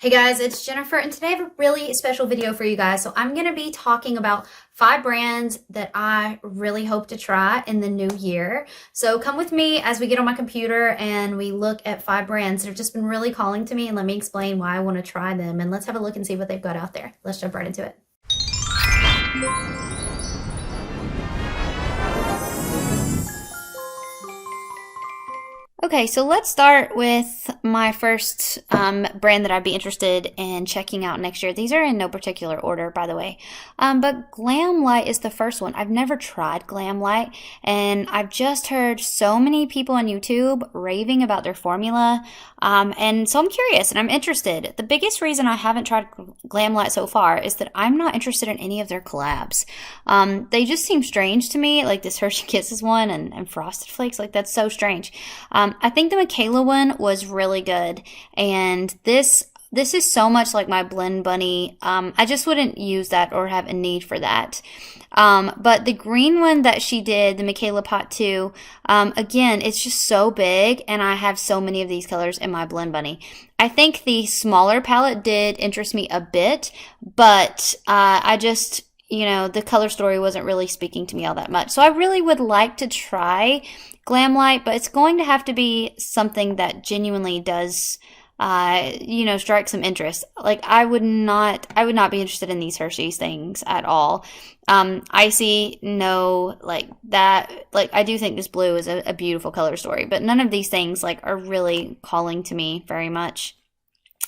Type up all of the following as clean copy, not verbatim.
Hey guys, it's Jennifer, and today I have a really special video for you guys. So I'm going to be talking about 5 brands that I really hope to try in the new year. So come with me as we get on my computer and we look at 5 brands that have just been really calling to me, and let me explain why I want to try them. And let's have a look and see what they've got out there. Let's jump right into it. Okay, so let's start with my first brand that I'd be interested in checking out next year. These are in no particular order, by the way. But Glamlite is the first one. I've never tried Glamlite, and I've just heard so many people on YouTube raving about their formula. And so I'm curious and I'm interested. The biggest reason I haven't tried Glamlite so far is that I'm not interested in any of their collabs. They just seem strange to me, like this Hershey Kisses one and Frosted Flakes. Like, that's so strange. I think the Michaela one was really good, and this is so much like my Blend Bunny. I just wouldn't use that or have a need for that. But the green one that she did, the Michaela Pot 2, again, it's just so big, and I have so many of these colors in my Blend Bunny. I think the smaller palette did interest me a bit, but I just, the color story wasn't really speaking to me all that much. So I really would like to try Glamlite, but it's going to have to be something that genuinely does, strike some interest. Like, I would not be interested in these Hershey's things at all. Icy, no, like that. Like, I do think this blue is a beautiful color story, but none of these things like are really calling to me very much.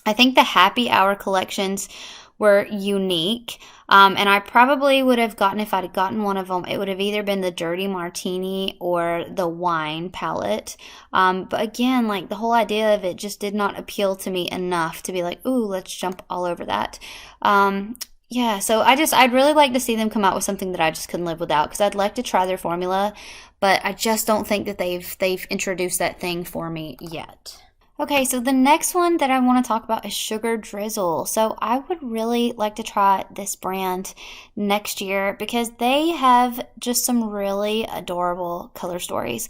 I think the Happy Hour collections were unique. And I probably would have gotten, if I'd have gotten one of them, it would have either been the Dirty Martini or the Wine palette. But again, like, the whole idea of it just did not appeal to me enough to be like, ooh, let's jump all over that. Yeah, so I'd really like to see them come out with something that I just couldn't live without, because I'd like to try their formula, but I just don't think that they've introduced that thing for me yet. Okay, so the next one that I want to talk about is Sugar Drizzle. So I would really like to try this brand next year because they have just some really adorable color stories.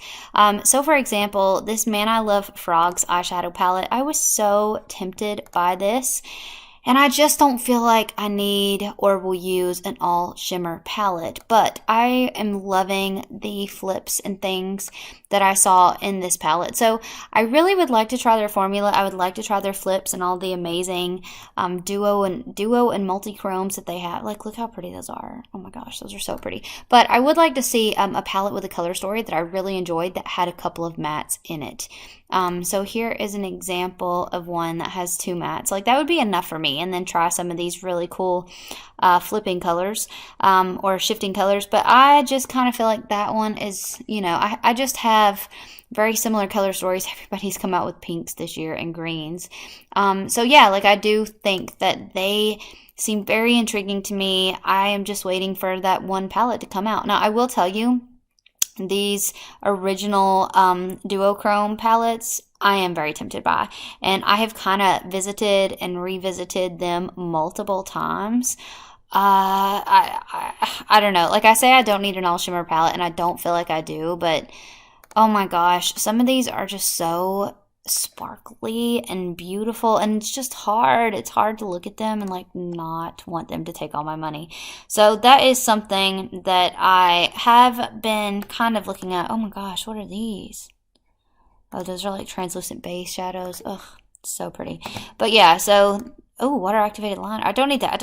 So for example, this Man I Love Frogs eyeshadow palette, I was so tempted by this. And I just don't feel like I need or will use an all shimmer palette, but I am loving the flips and things that I saw in this palette. So I really would like to try their formula. I would like to try their flips and all the amazing duo and multi-chromes that they have. Like, look how pretty those are. Oh my gosh, those are so pretty. But I would like to see a palette with a color story that I really enjoyed that had a couple of mattes in it. So here is an example of one that has 2 mattes. Like, that would be enough for me. And then try some of these really cool flipping colors or shifting colors. But I just kind of feel like that one is, I just have very similar color stories. Everybody's come out with pinks this year and greens. So yeah, like, I do think that they seem very intriguing to me. I am just waiting for that one palette to come out. Now, I will tell you, these original duochrome palettes, I am very tempted by, and I have kind of visited and revisited them multiple times. I don't know. Like I say, I don't need an all shimmer palette, and I don't feel like I do, but oh my gosh, some of these are just so sparkly and beautiful, and it's just hard. It's hard to look at them and like not want them to take all my money. So that is something that I have been kind of looking at. Oh my gosh, what are these? Oh, those are like translucent base shadows. Ugh, so pretty. But yeah, so oh, water activated liner. I don't need that.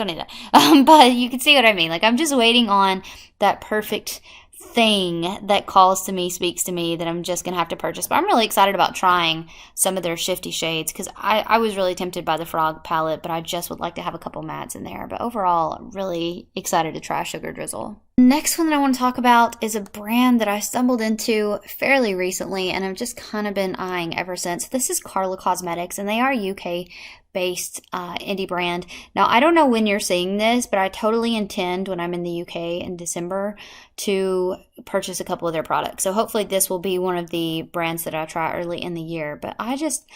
But you can see what I mean. Like, I'm just waiting on that perfect thing that calls to me, speaks to me, that I'm just gonna have to purchase. But I'm really excited about trying some of their shifty shades, because I was really tempted by the Frog palette, but I just would like to have a couple mattes in there. But overall, I'm really excited to try Sugar Drizzle. Next one that I want to talk about is a brand that I stumbled into fairly recently, and I've just kind of been eyeing ever since. This is Carla Cosmetics, and they are UK based indie brand. Now, I don't know when you're seeing this, but I totally intend, when I'm in the UK in December, to purchase a couple of their products. So hopefully this will be one of the brands that I try early in the year. But I just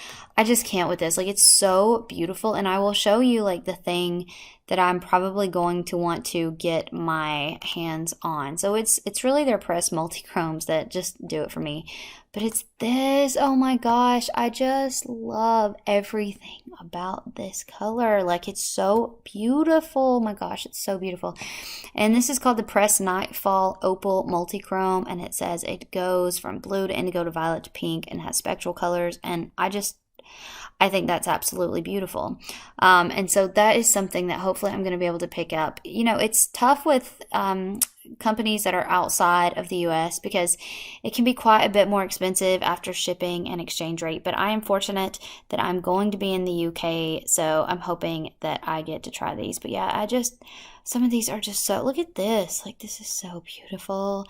can't with this. Like, it's so beautiful, and I will show you like the thing that I'm probably going to want to get my hands hands on. So it's really their pressed multi-chromes that just do it for me. But it's this, oh my gosh, I just love everything about this color. Like, it's so beautiful. Oh my gosh, it's so beautiful. And this is called the Pressed Nightfall Opal Multichrome, and it says it goes from blue to indigo to violet to pink and has spectral colors. And I think that's absolutely beautiful. And so that is something that hopefully I'm going to be able to pick up. You know, it's tough with companies that are outside of the US because it can be quite a bit more expensive after shipping and exchange rate. But I am fortunate that I'm going to be in the UK, so I'm hoping that I get to try these. But yeah, some of these are just so, look at this. Like, this is so beautiful.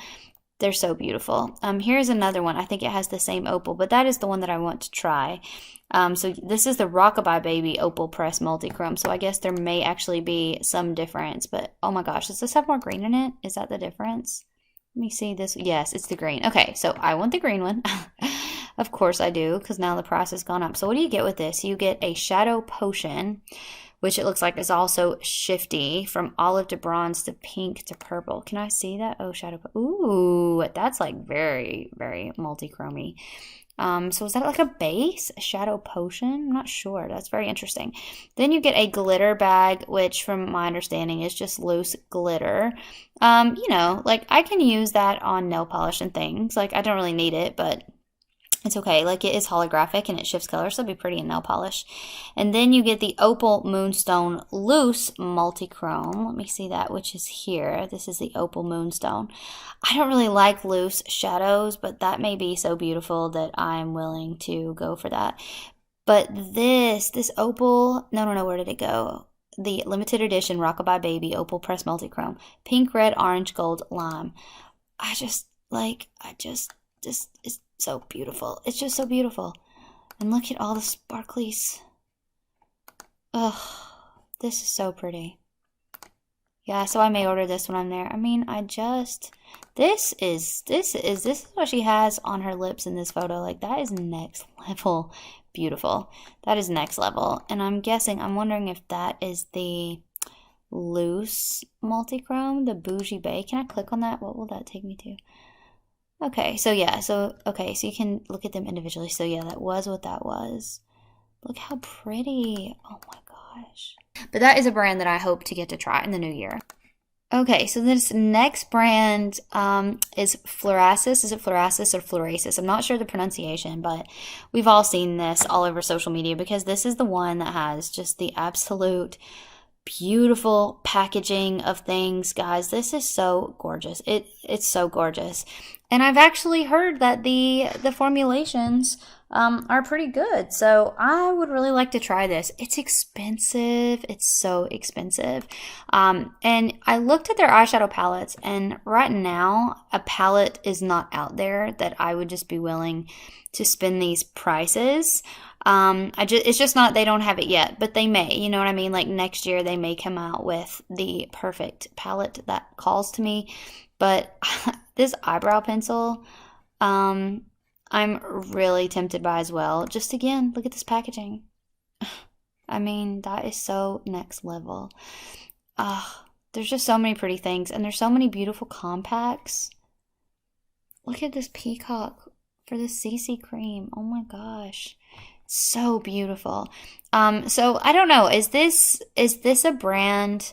They're so beautiful. Here's another one. I think it has the same opal, but that is the one that I want to try. So this is the Rockabye Baby Opal Press Multichrome. So I guess there may actually be some difference, but oh my gosh, does this have more green in it? Is that the difference? Let me see this. Yes, it's the green. Okay, so I want the green one. Of course I do, because now the price has gone up. So what do you get with this? You get a Shadow Potion, which it looks like is also shifty, from olive to bronze to pink to purple. Can I see that? Oh, ooh, that's like very, very multi-chromy. So is that like a base? A Shadow Potion? I'm not sure. That's very interesting. Then you get a glitter bag, which from my understanding is just loose glitter. You know, like I can use that on nail polish and things. Like I don't really need it, but it's okay. Like, it is holographic and it shifts color, so it'll be pretty in nail polish. And then you get the Opal Moonstone Loose Multichrome. Let me see that, which is here. This is the Opal Moonstone. I don't really like loose shadows, but that may be so beautiful that I'm willing to go for that. But this Opal, no, where did it go? The limited edition Rockabye Baby Opal Press Multichrome. Pink, red, orange, gold, lime. It's so beautiful. It's just so beautiful. And look at all the sparklies. Oh, this is so pretty. Yeah, so I may order this when I'm there. I mean, this is what she has on her lips in this photo. Like, that is next level beautiful. That is next level. And I'm wondering if that is the loose multichrome, the Bougie Bay. Can I click on that? What will that take me to? Okay, so yeah, so you can look at them individually. So yeah, that was what that was. Look how pretty. Oh my gosh. But that is a brand that I hope to get to try in the new year. Okay, so this next brand is Florasis. Is it Florasis or Florasis? I'm not sure the pronunciation, but we've all seen this all over social media because this is the one that has just the absolute beautiful packaging of things. Guys, this is so gorgeous. It's so gorgeous. And I've actually heard that the formulations are pretty good. So I would really like to try this. It's expensive. It's so expensive. And I looked at their eyeshadow palettes, and right now a palette is not out there that I would just be willing to spend these prices. It's just not, they don't have it yet, but they may, you know what I mean? Like next year they may come out with the perfect palette that calls to me. But this eyebrow pencil, I'm really tempted by as well. Just again, look at this packaging. I mean, that is so next level. There's just so many pretty things, and there's so many beautiful compacts. Look at this peacock for the CC cream. Oh my gosh. So beautiful. So I don't know, is this a brand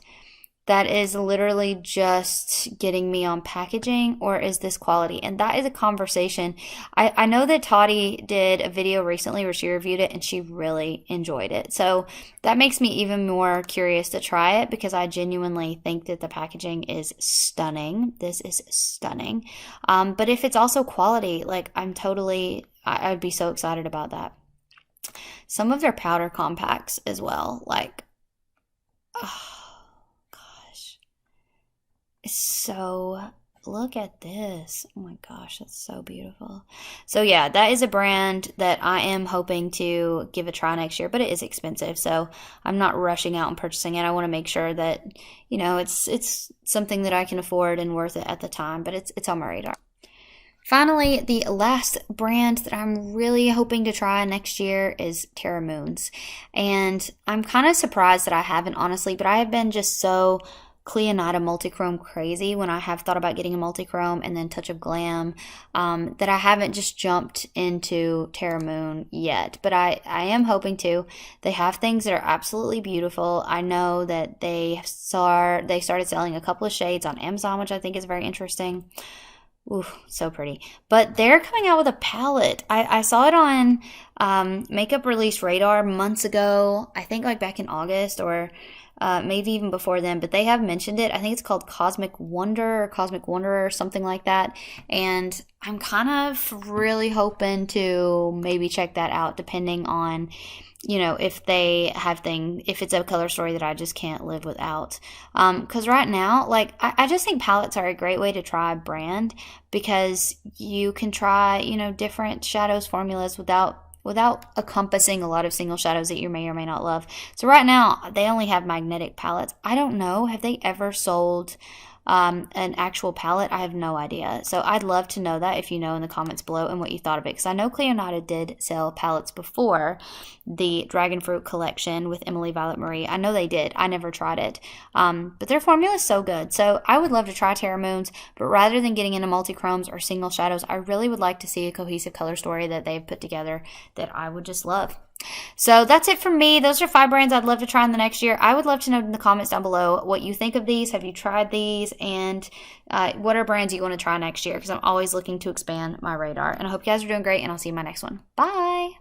that is literally just getting me on packaging, or is this quality? And that is a conversation. I know that Toddy did a video recently where she reviewed it and she really enjoyed it. So that makes me even more curious to try it because I genuinely think that the packaging is stunning. This is stunning. But if it's also quality, like I'd be so excited about that. Some of their powder compacts as well, like, oh gosh, it's so, look at this. Oh my gosh, that's so beautiful. So yeah, that is a brand that I am hoping to give a try next year, but it is expensive, so I'm not rushing out and purchasing it. I want to make sure that, you know, it's something that I can afford and worth it at the time, but it's on my radar. Finally, the last brand that I'm really hoping to try next year is Terra Moons. And I'm kind of surprised that I haven't, honestly, but I have been just so Cleonata Multichrome crazy when I have thought about getting a multichrome and then Touch of Glam, that I haven't just jumped into Terra Moon yet, but I am hoping to. They have things that are absolutely beautiful. I know that they started selling a couple of shades on Amazon, which I think is very interesting. Ooh, so pretty. But they're coming out with a palette. I saw it on Makeup Release Radar months ago. I think like back in August or maybe even before then. But they have mentioned it. I think it's called Cosmic Wonder or Cosmic Wanderer or something like that. And I'm kind of really hoping to maybe check that out depending on if they have if it's a color story that I just can't live without. Because right now, like, I just think palettes are a great way to try a brand because you can try, different shadows formulas without encompassing a lot of single shadows that you may or may not love. So right now, they only have magnetic palettes. I don't know. Have they ever sold an actual palette? I have no idea. So I'd love to know that if you know in the comments below and what you thought of it. Because I know Cleonata did sell palettes before the Dragon Fruit collection with Emily Violet Marie. I know they did. I never tried it. But their formula is so good. So I would love to try Terra Moons. But rather than getting into multi-chromes or single shadows, I really would like to see a cohesive color story that they've put together that I would just love. So that's it from me. Those are 5 brands I'd love to try in the next year. I would love to know in the comments down below what you think of these. Have you tried these? And what are brands you want to try next year? Because I'm always looking to expand my radar. And I hope you guys are doing great, and I'll see you in my next one. Bye!